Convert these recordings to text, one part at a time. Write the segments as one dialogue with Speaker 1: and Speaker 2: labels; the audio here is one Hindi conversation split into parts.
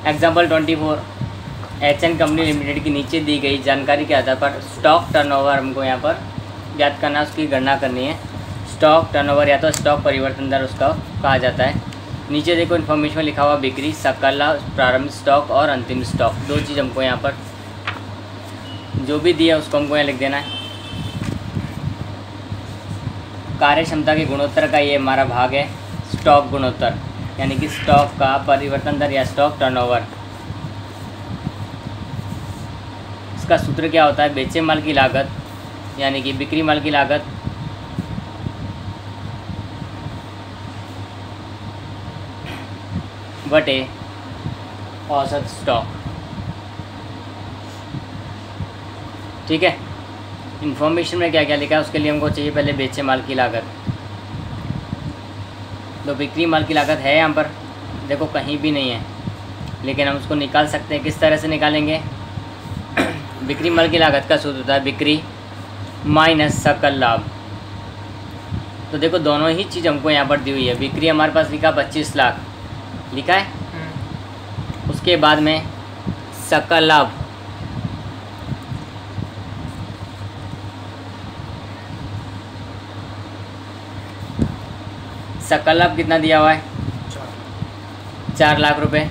Speaker 1: एग्जाम्पल 24, HN कंपनी लिमिटेड की नीचे दी गई जानकारी के आधार पर स्टॉक टर्नओवर हमको यहाँ पर ज्ञात करना, उसकी गणना करनी है। स्टॉक टर्नओवर या तो स्टॉक परिवर्तन दर उसका कहा जाता है। नीचे देखो इन्फॉर्मेशन में लिखा हुआ बिक्री, सकल लाभ, प्रारंभिक स्टॉक और अंतिम स्टॉक, दो चीज़ हमको यहाँ पर जो भी दिया उसको हमको यहाँ लिख देना है। कार्य क्षमता के गुणोत्तर का ये हमारा भाग है स्टॉक गुणोत्तर, यानी कि स्टॉक का परिवर्तन दर या स्टॉक टर्नओवर। इसका सूत्र क्या होता है, बेचे माल की लागत यानी कि बिक्री माल की लागत बटे औसत स्टॉक। ठीक है, इन्फॉर्मेशन में क्या क्या लिखा है उसके लिए हमको चाहिए पहले बेचे माल की लागत। तो बिक्री माल की लागत है यहाँ पर देखो कहीं भी नहीं है, लेकिन हम उसको निकाल सकते हैं। किस तरह से निकालेंगे, बिक्री माल की लागत का सूत्र होता है बिक्री माइनस सकल लाभ। तो देखो दोनों ही चीज़ हमको यहाँ पर दी हुई है। बिक्री हमारे पास लिखा 25 लाख लिखा है, उसके बाद में सकल लाभ सकल लाभ कितना दिया हुआ है, 4 लाख रुपए।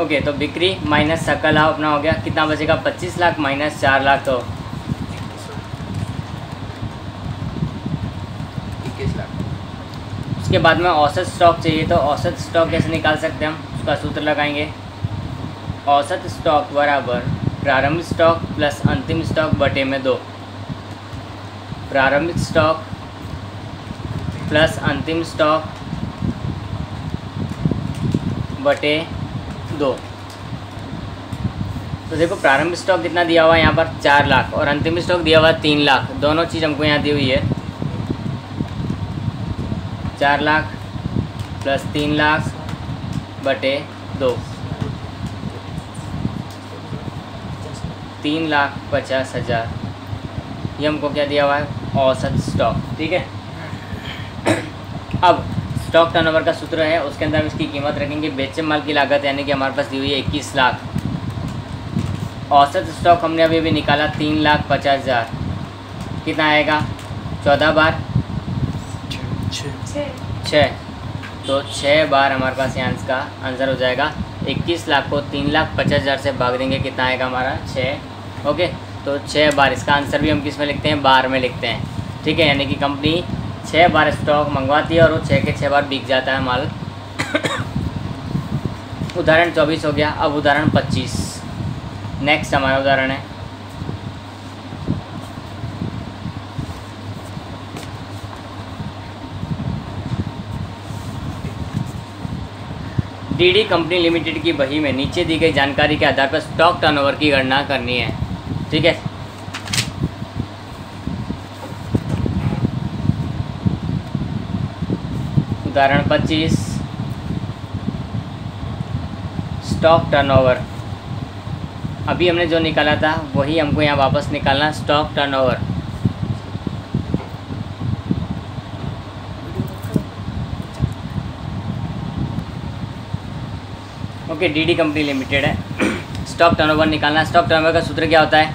Speaker 1: ओके, तो बिक्री माइनस सकल लाभ अपना हो गया, कितना बचेगा 25 लाख माइनस 4 लाख तो
Speaker 2: 21 लाख।
Speaker 1: उसके बाद में औसत स्टॉक चाहिए, तो औसत स्टॉक कैसे निकाल सकते हैं हम, उसका सूत्र लगाएंगे। औसत स्टॉक बराबर प्रारंभिक स्टॉक प्लस अंतिम स्टॉक बटे में 2। प्रारंभिक स्टॉक प्लस अंतिम स्टॉक बटे 2। तो देखो प्रारंभिक स्टॉक कितना दिया हुआ है यहाँ पर 4 लाख और अंतिम स्टॉक दिया हुआ है 3 लाख। दोनों चीज़ हमको यहाँ दी हुई है, 4 लाख प्लस 3 लाख बटे 2, 3,50,000। ये हमको क्या दिया हुआ है, औसत स्टॉक। ठीक है, अब स्टॉक टर्नओवर का सूत्र है, उसके अंदर हम इसकी कीमत रखेंगे। बेचे माल की लागत यानी कि हमारे पास दी हुई है 21 लाख। औसत स्टॉक हमने अभी निकाला 3,50,000, कितना आएगा 14 बार 6, तो 6 बार हमारे पास यहाँ का आंसर हो जाएगा। 21 लाख को 3,50,000 से भाग देंगे, कितना आएगा हमारा 6। ओके, तो 6 बार, इसका आंसर भी हम किस में लिखते हैं, बार में लिखते हैं। ठीक है, यानी कि कंपनी 6 बार स्टॉक मंगवाती है और वो 6 के 6 बार बिक जाता है माल। उदाहरण 24 हो गया। अब उदाहरण 25, नेक्स्ट हमारा उदाहरण है डीडी कंपनी लिमिटेड की बही में नीचे दी गई जानकारी के आधार पर स्टॉक टर्नओवर की गणना करनी है। ठीक है, उदाहरण 25 स्टॉक टर्नओवर। अभी हमने जो निकाला था वही हमको यहाँ वापस निकालना, stock turnover. Okay, DD company limited है, स्टॉक टर्नओवर निकालना। स्टॉक टर्नओवर का सूत्र क्या होता है,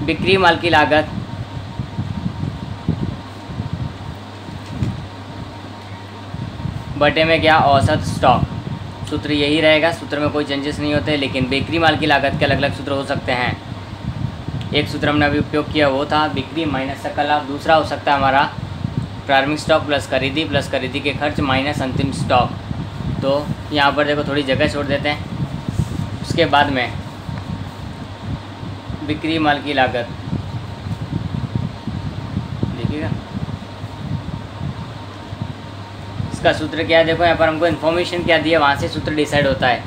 Speaker 1: बिक्री माल की लागत बटे में क्या, औसत स्टॉक। सूत्र यही रहेगा, सूत्र में कोई चेंजेस नहीं होते, लेकिन बिक्री माल की लागत के अलग अलग सूत्र हो सकते हैं। एक सूत्र हमने अभी उपयोग किया वो था बिक्री माइनस सकल लाभ। दूसरा हो सकता है हमारा प्रारंभिक स्टॉक प्लस खरीदी के खर्च माइनस अंतिम स्टॉक। तो यहाँ पर देखो थोड़ी जगह छोड़ देते हैं। उसके बाद में बिक्री माल की लागत, देखिएगा इसका सूत्र क्या है। देखो यहाँ पर हमको इन्फॉर्मेशन क्या दी है, वहाँ से सूत्र डिसाइड होता है।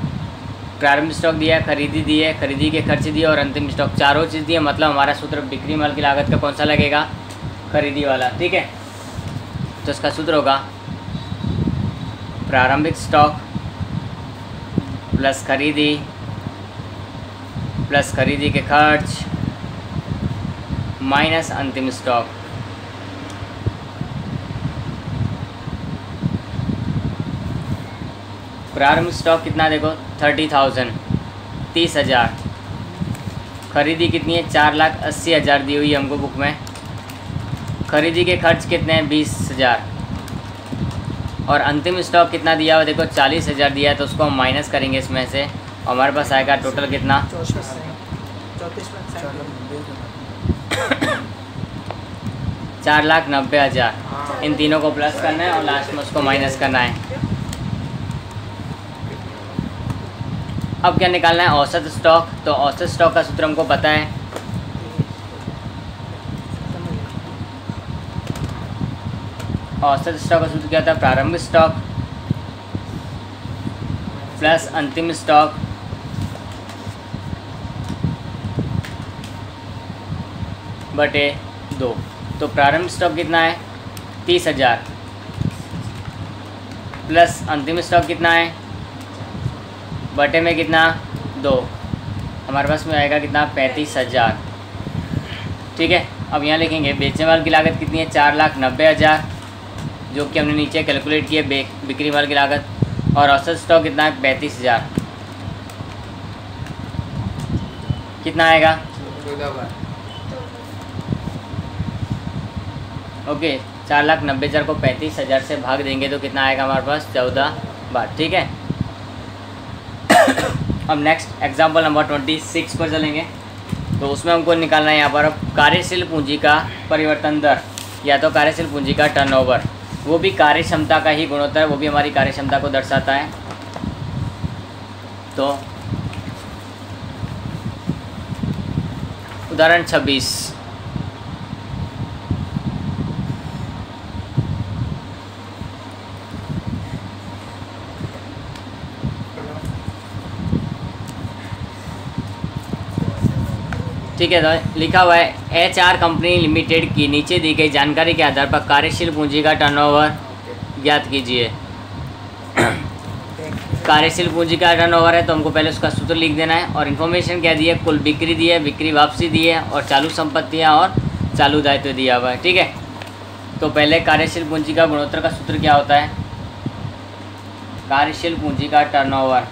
Speaker 1: प्रारंभिक स्टॉक दिया है, खरीदी दी है, खरीदी के खर्च दिए और अंतिम स्टॉक, चारों चीज़ दी है। मतलब हमारा सूत्र बिक्री माल की लागत का कौन सा लगेगा, खरीदी वाला। ठीक है, तो इसका सूत्र होगा प्रारंभिक स्टॉक प्लस खरीदी के खर्च माइनस अंतिम स्टॉक। प्रारंभ स्टॉक कितना देखो 30,000 30,000। खरीदी कितनी है 4,80,000 दी हुई है हमको बुक में। खरीदी के खर्च कितने हैं 20,000। और अंतिम स्टॉक कितना दिया हुआ देखो 40,000 दिया है, तो उसको हम माइनस करेंगे इसमें से, और हमारे पास आएगा टोटल कितना 4,90,000। इन तीनों को प्लस करना है और लास्ट में उसको माइनस करना है। अब क्या निकालना है औसत स्टॉक। तो औसत स्टॉक का सूत्र हमको पता है, औसत स्टॉक का सूत्र क्या था, प्रारंभिक स्टॉक प्लस अंतिम स्टॉक बटे 2। तो प्रारंभिक स्टॉक कितना है 30,000 प्लस अंतिम स्टॉक कितना है बटे में कितना 2, हमारे पास में आएगा कितना 35,000। ठीक है। अब यहाँ लिखेंगे बेचने वाले की लागत कितनी है 4,90,000, जो कि हमने नीचे कैलकुलेट किया बिक्री वाले की लागत, और औसत स्टॉक कितना है 35,000। कितना आएगा ओके 4,90,000 को 35,000 से भाग देंगे तो कितना आएगा हमारे पास 14 बार। ठीक है। अब नेक्स्ट एग्जांपल नंबर 26 पर चलेंगे। तो उसमें हमको निकालना है यहाँ पर अब कार्यशील पूंजी का परिवर्तन दर, या तो कार्यशील पूंजी का टर्नओवर, वो भी कार्य क्षमता का ही गुणोत्तर है, वो भी हमारी कार्य क्षमता को दर्शाता है। तो उदाहरण 26, ठीक है। तो लिखा हुआ है HR कंपनी लिमिटेड की नीचे दी गई जानकारी के आधार पर कार्यशील पूंजी का टर्नओवर ज्ञात कीजिए। कार्यशील पूंजी का टर्नओवर है तो हमको पहले उसका सूत्र लिख देना है, और इन्फॉर्मेशन क्या दी है, कुल बिक्री दी है, बिक्री वापसी दी है, और चालू संपत्तियाँ और चालू दायित्व दिया हुआ है। ठीक है। तो पहले कार्यशील पूंजी का गुणोत्तर का सूत्र क्या होता है, कार्यशील पूंजी का टर्नओवर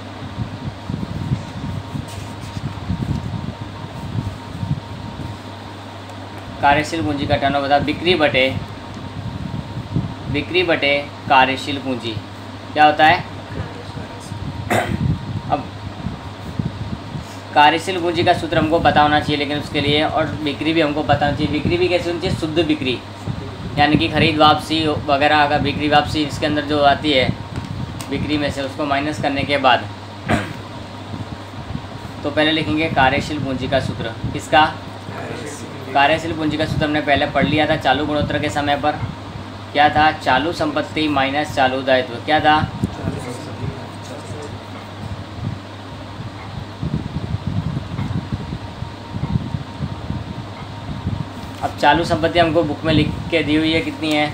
Speaker 1: कार्यशील पूंजी का टर्नओवर बता बिक्री बटे कार्यशील पूंजी क्या होता है। अब कार्यशील पूंजी का सूत्र हमको पता होना चाहिए, लेकिन उसके लिए और बिक्री भी हमको पता होना चाहिए। बिक्री भी कैसे होनी चाहिए, शुद्ध बिक्री, यानी कि खरीद वापसी वगैरह, अगर बिक्री वापसी इसके अंदर जो आती है बिक्री में से, उसको माइनस करने के बाद तो पहले लिखेंगे कार्यशील पूंजी का सूत्र। किसका, कार्यशील पूंजी का सूत्र हमने पहले पढ़ लिया था चालू गुणोत्तर के समय पर। क्या था, चालू संपत्ति माइनस चालू दायित्व। क्या था, अब चालू संपत्ति हमको बुक में लिख के दी हुई है, कितनी है,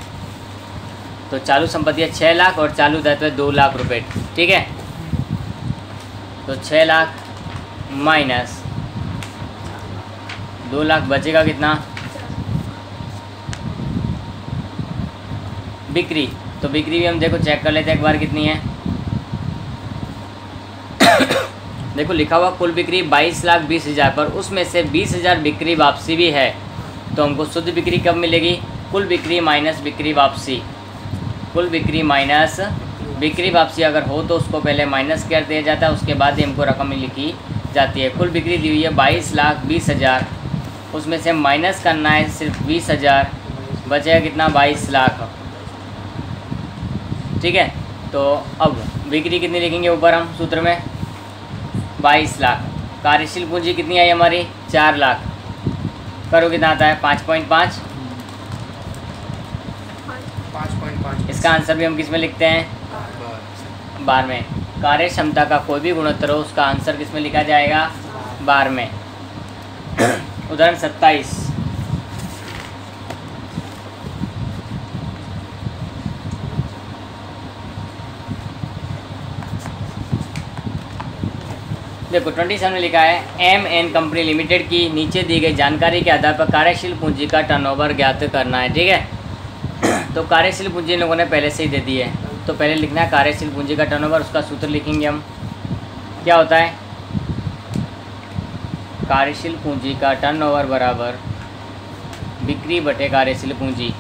Speaker 1: तो चालू संपत्ति है 6 लाख और चालू दायित्व है 2 लाख रुपए। ठीक है। तो 6 लाख माइनस 2 लाख बचेगा कितना, बिक्री। तो बिक्री भी हम देखो चेक कर लेते हैं एक बार कितनी है। देखो लिखा हुआ कुल बिक्री 22,20,000 पर, उसमें से 20,000 बिक्री वापसी भी है, तो हमको शुद्ध बिक्री कब मिलेगी, कुल बिक्री माइनस बिक्री वापसी। कुल बिक्री माइनस बिक्री वापसी अगर हो तो उसको पहले माइनस कर दिया जाता है, उसके बाद ही हमको रकम लिखी जाती है। कुल बिक्री दी हुई है 22,20,000, उसमें से माइनस करना है सिर्फ 20,000, बचेगा कितना 22 लाख। ठीक है। तो अब बिक्री कितनी लिखेंगे ऊपर हम सूत्र में 22 लाख। कार्यशील पूंजी कितनी आई हमारी 4 लाख। करो कितना आता है 5.5। इसका आंसर भी हम किस में लिखते हैं, बार में। कार्य क्षमता का कोई भी गुणोत्तर हो उसका आंसर किस में लिखा जाएगा, बार में। उदाहरण 27, देखो 27 में लिखा है MN कंपनी लिमिटेड की नीचे दी गई जानकारी के आधार पर कार्यशील पूंजी का टर्नओवर ज्ञात करना है। ठीक है। तो कार्यशील पूंजी इन लोगों ने पहले से ही दे दी है, तो पहले लिखना है कार्यशील पूंजी का टर्नओवर, उसका सूत्र लिखेंगे हम। क्या होता है? कार्यशील पूंजी का टर्नओवर बराबर बिक्री बटे कार्यशील पूंजी।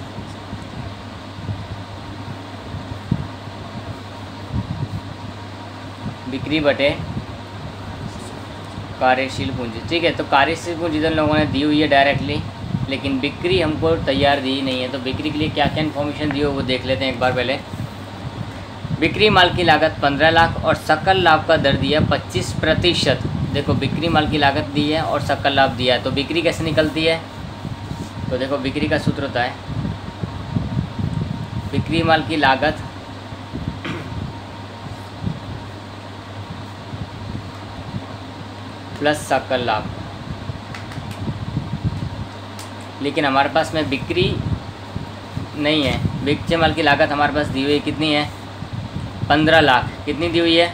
Speaker 1: बिक्री बटे कार्यशील पूंजी, ठीक है। तो कार्यशील पूंजी तो लोगों ने दी हुई है डायरेक्टली, लेकिन बिक्री हमको तैयार दी नहीं है। तो बिक्री के लिए क्या क्या इन्फॉर्मेशन दी हो वो देख लेते हैं एक बार पहले। बिक्री माल की लागत 15 लाख और सकल लाभ का दर दिया 25%। देखो बिक्री माल की लागत दी है और सकल लाभ दिया है, तो बिक्री कैसे निकलती है? तो देखो बिक्री का सूत्र होता है बिक्री माल की लागत प्लस सकल लाभ। लेकिन हमारे पास में बिक्री नहीं है, बिक्री माल की लागत हमारे पास दी हुई है, कितनी है? 15 लाख। कितनी दी हुई है?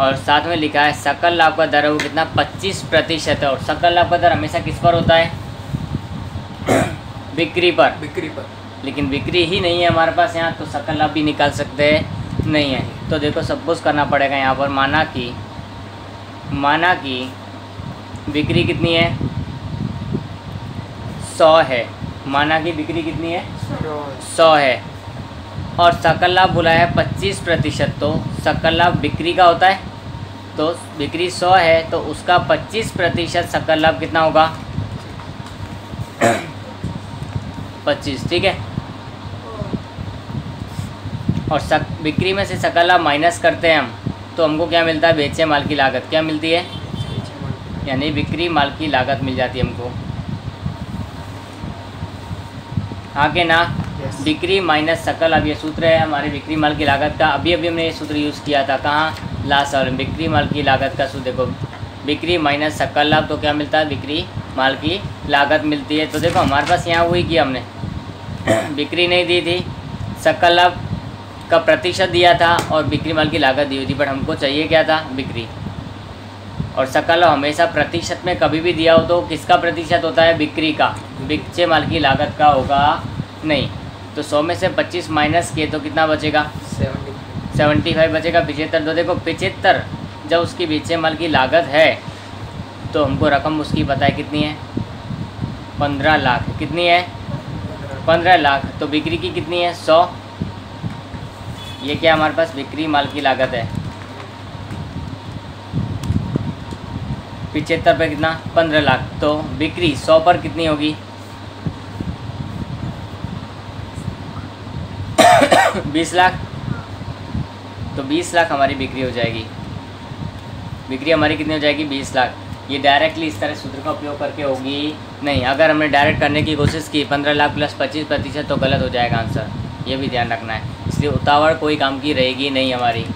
Speaker 1: और साथ में लिखा है सकल लाभ का दर है वो कितना? 25% है। और सकल लाभ का दर हमेशा किस पर होता है? बिक्री पर। लेकिन बिक्री ही नहीं है हमारे पास यहाँ, तो सकल लाभ भी निकाल सकते हैं नहीं है। तो देखो सपोज करना पड़ेगा यहाँ पर, माना कि बिक्री कितनी है? 100 है। माना कि बिक्री कितनी है? 100 है और सकल लाभ बोला है 25%। तो सकल लाभ बिक्री का होता है, तो बिक्री 100 है तो उसका 25% सकल लाभ कितना होगा? 25, ठीक है। और बिक्री में से सकल लाभ माइनस करते हैं हम, तो हमको क्या मिलता है? बेचे माल की लागत। क्या मिलती है? यानी बिक्री माल की लागत मिल जाती है हमको। आगे ना बिक्री माइनस सकल, अब ये सूत्र है हमारे बिक्री माल की लागत का। अभी हमने ये सूत्र यूज़ किया था, कहाँ? लास्ट साल। बिक्री माल की लागत का सूत्र देखो, बिक्री माइनस सकल लाभ, तो क्या मिलता है? बिक्री माल की लागत मिलती है। तो देखो हमारे पास यहाँ वही किया हमने, बिक्री नहीं दी थी, सकल लाभ का प्रतिशत दिया था और बिक्री माल की लागत दी हुई थी, बट हमको चाहिए क्या था? बिक्री। और सकल लाभ हमेशा प्रतिशत में कभी भी दिया हो तो किसका प्रतिशत होता है? बिक्री का, बेचे माल की लागत का होगा नहीं। तो 100 में से 25 माइनस किए तो कितना बचेगा? 75 बचेगा। 75, तो देखो 75 जब उसकी बेचे माल की लागत है तो हमको रकम उसकी पता है कितनी है? 15 लाख। कितनी है? 15 लाख। तो बिक्री की कितनी है? 100। ये क्या हमारे पास बिक्री माल की लागत है? 75 पे कितना? 15 लाख। तो बिक्री 100 पर कितनी होगी? 20 लाख। तो 20 लाख हमारी बिक्री हो जाएगी। बिक्री हमारी कितनी हो जाएगी? 20 लाख। ये डायरेक्टली इस तरह सूत्र का उपयोग करके होगी नहीं। अगर हमने डायरेक्ट करने की कोशिश की 15 लाख प्लस 25% तो गलत हो जाएगा आंसर, ये भी ध्यान रखना है। इसलिए उतावड़ कोई काम की रहेगी नहीं हमारी,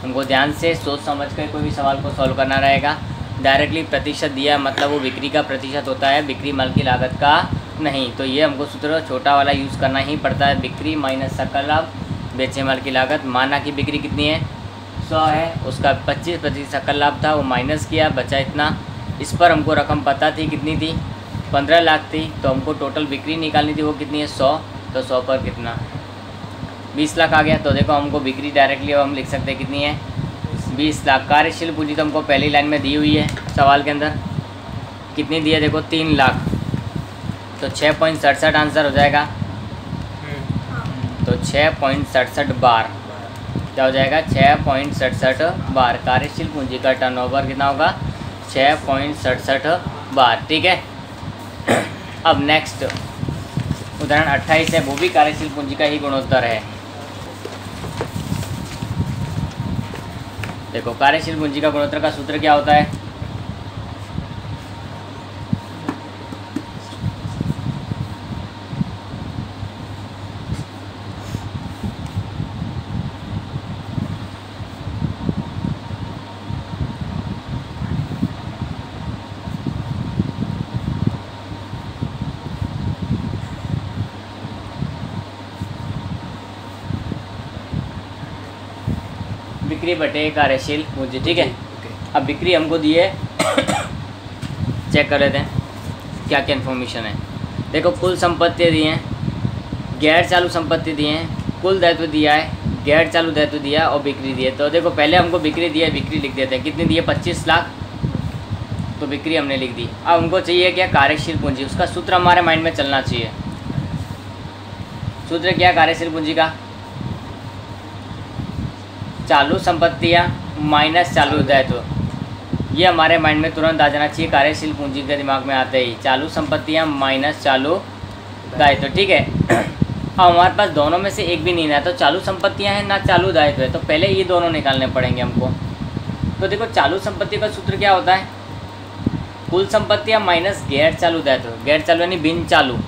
Speaker 1: हमको ध्यान से सोच समझ कर कोई भी सवाल को सॉल्व करना रहेगा। डायरेक्टली प्रतिशत दिया मतलब वो बिक्री का प्रतिशत होता है, बिक्री माल की लागत का नहीं। तो ये हमको सूत्र छोटा वाला यूज़ करना ही पड़ता है, बिक्री माइनस सकल लाभ बेचे माल की लागत। माना कि बिक्री कितनी है? 100 है, उसका 25% सकल लाभ था, वो माइनस किया, बचा इतना। इस पर हमको रकम पता थी कितनी थी? 15 लाख थी। तो हमको टोटल बिक्री निकालनी थी, वो कितनी है? 100। तो 100 पर कितना? 20 लाख आ गया। तो देखो हमको बिक्री डायरेक्टली हम लिख सकते हैं कितनी है? 20 लाख। कार्यशील पूंजी तो हमको पहली लाइन में दी हुई है सवाल के अंदर, कितनी दी है? देखो 3 लाख। तो 6.67 आंसर हो जाएगा। तो 6.67 बार क्या हो जाएगा? 6.67 बार। कार्यशील पूंजी का टर्नओवर कितना होगा? 6.67 बार, ठीक है। अब नेक्स्ट उदाहरण 28 है, वो भी कार्यशील पूंजी का ही गुणोत्तर है। देखो कार्यशील पूंजी का गुणोत्तर का सूत्र क्या होता है? बिक्री बटे कार्यशील पूंजी, ठीक है। अब बिक्री हमको दी है, चेक कर लेते हैं क्या क्या इन्फॉर्मेशन है। देखो कुल संपत्ति दी हैं, गैर चालू संपत्ति दी हैं, कुल दायित्व दिया है गैर चालू दायित्व दिया और बिक्री दिए। तो देखो पहले हमको बिक्री दिया, बिक्री लिख देते हैं। कितनी दी है? 25 लाख, तो बिक्री हमने लिख दी। अब हमको चाहिए क्या? कार्यशील पूंजी। उसका सूत्र हमारे माइंड में चलना चाहिए। सूत्र क्या कार्यशील पूंजी का? चालू संपत्तियाँ माइनस चालू दायित्व। ये हमारे माइंड में तुरंत आ जाना चाहिए कार्यशील पूंजी के दिमाग में आते ही। चालू संपत्तियाँ माइनस चालू दायित्व, ठीक है। अब हमारे पास दोनों में से एक भी नहीं है, तो चालू संपत्तियाँ हैं ना चालू दायित्व है, तो पहले ये दोनों निकालने पड़ेंगे हमको। तो देखो चालू संपत्ति का सूत्र क्या होता है? कुल संपत्तियाँ माइनस गैर चालू दायित्व। गैर चालू यानी बिन चालू।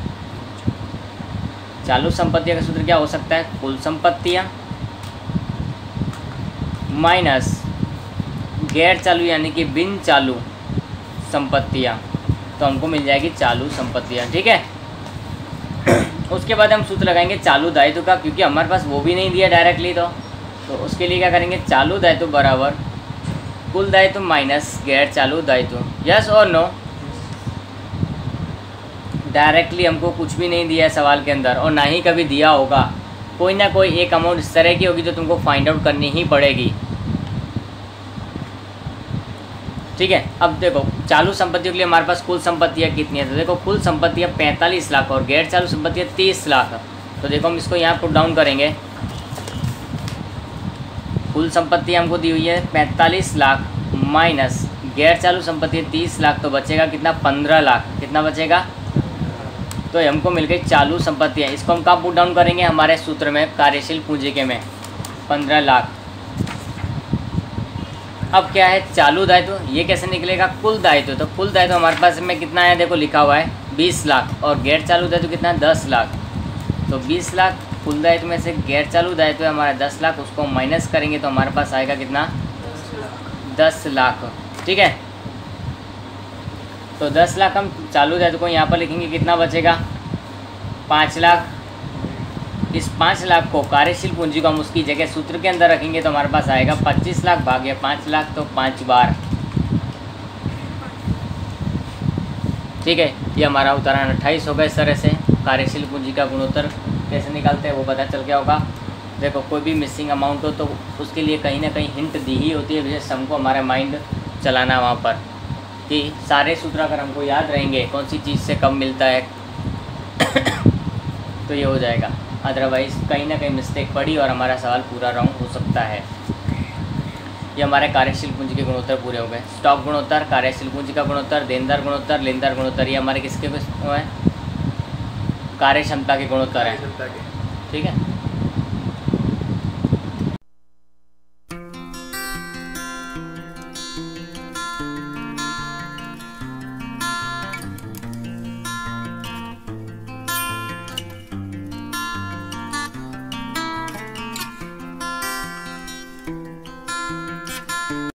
Speaker 1: चालू संपत्तियों का सूत्र क्या हो सकता है? कुल संपत्तियाँ माइनस गैर चालू यानी कि बिन चालू संपत्तियाँ, तो हमको मिल जाएगी चालू संपत्तियाँ, ठीक है। उसके बाद हम सूत्र लगाएंगे चालू दायित्व का, क्योंकि हमारे पास वो भी नहीं दिया डायरेक्टली, तो उसके लिए क्या करेंगे? चालू दायित्व बराबर कुल दायित्व माइनस गैर चालू दायित्व। यस और नो? डायरेक्टली हमको कुछ भी नहीं दिया है सवाल के अंदर, और ना ही कभी दिया होगा। कोई ना कोई एक अमाउंट इस तरह की होगी जो तुमको फाइंड आउट करनी ही पड़ेगी, ठीक है। अब देखो चालू संपत्तियों के लिए हमारे पास कुल संपत्तियाँ कितनी है? तो देखो कुल संपत्तियाँ 45 लाख और गैर चालू संपत्तियाँ 30 लाख। तो देखो हम इसको यहाँ पुट डाउन करेंगे। कुल संपत्तियाँ हमको दी हुई है 45 लाख माइनस गैर चालू संपत्ति 30 लाख, तो बचेगा कितना? 15 लाख। कितना बचेगा? तो हमको मिल गई चालू संपत्तियाँ। इसको हम कहाँ पुट डाउन करेंगे? हमारे सूत्र में, कार्यशील पूंजी के में, 15 लाख। अब क्या है? चालू दायित्व। ये कैसे निकलेगा? कुल दायित्व। तो कुल दायित्व हमारे पास में कितना है? देखो लिखा हुआ है 20 लाख, और गैर चालू दायित्व कितना है? 10 लाख। तो 20 लाख कुल दायित्व में से गैर चालू दायित्व है हमारा 10 लाख, उसको माइनस करेंगे तो हमारे पास आएगा कितना? 10 लाख, ठीक है। तो 10 लाख हम चालू दायित्व को यहाँ पर लिखेंगे, कितना बचेगा? 5 लाख। इस 5 लाख को कार्यशील पूंजी को हम उसकी जगह सूत्र के अंदर रखेंगे तो हमारे पास आएगा 25 लाख भाग्य 5 लाख, तो 5 बार, ठीक है। ये हमारा उदाहरण 28 होगा। इस तरह से कार्यशील पूंजी का गुणोत्तर कैसे निकालते हैं वो पता चल गया होगा। देखो कोई भी मिसिंग अमाउंट हो तो उसके लिए कहीं ना कहीं हिंट दी ही होती है, जैसे हमको हमारा माइंड चलाना वहाँ पर, कि सारे सूत्र अगर हमको याद रहेंगे कौन सी चीज़ से कब मिलता है तो ये हो जाएगा। अदरवाइज़ कहीं ना कहीं मिस्टेक पड़ी और हमारा सवाल पूरा रॉन्ग हो सकता है। ये हमारे कार्यशील पूंजी के गुणोत्तर पूरे हो गए। स्टॉक गुणोत्तर, कार्यशील पूंजी का गुणोत्तर, देनदार गुणोत्तर, लेनदार गुणोत्तर, ये हमारे किसके हैं? कार्य क्षमता के गुणोत्तर हैं, ठीक है।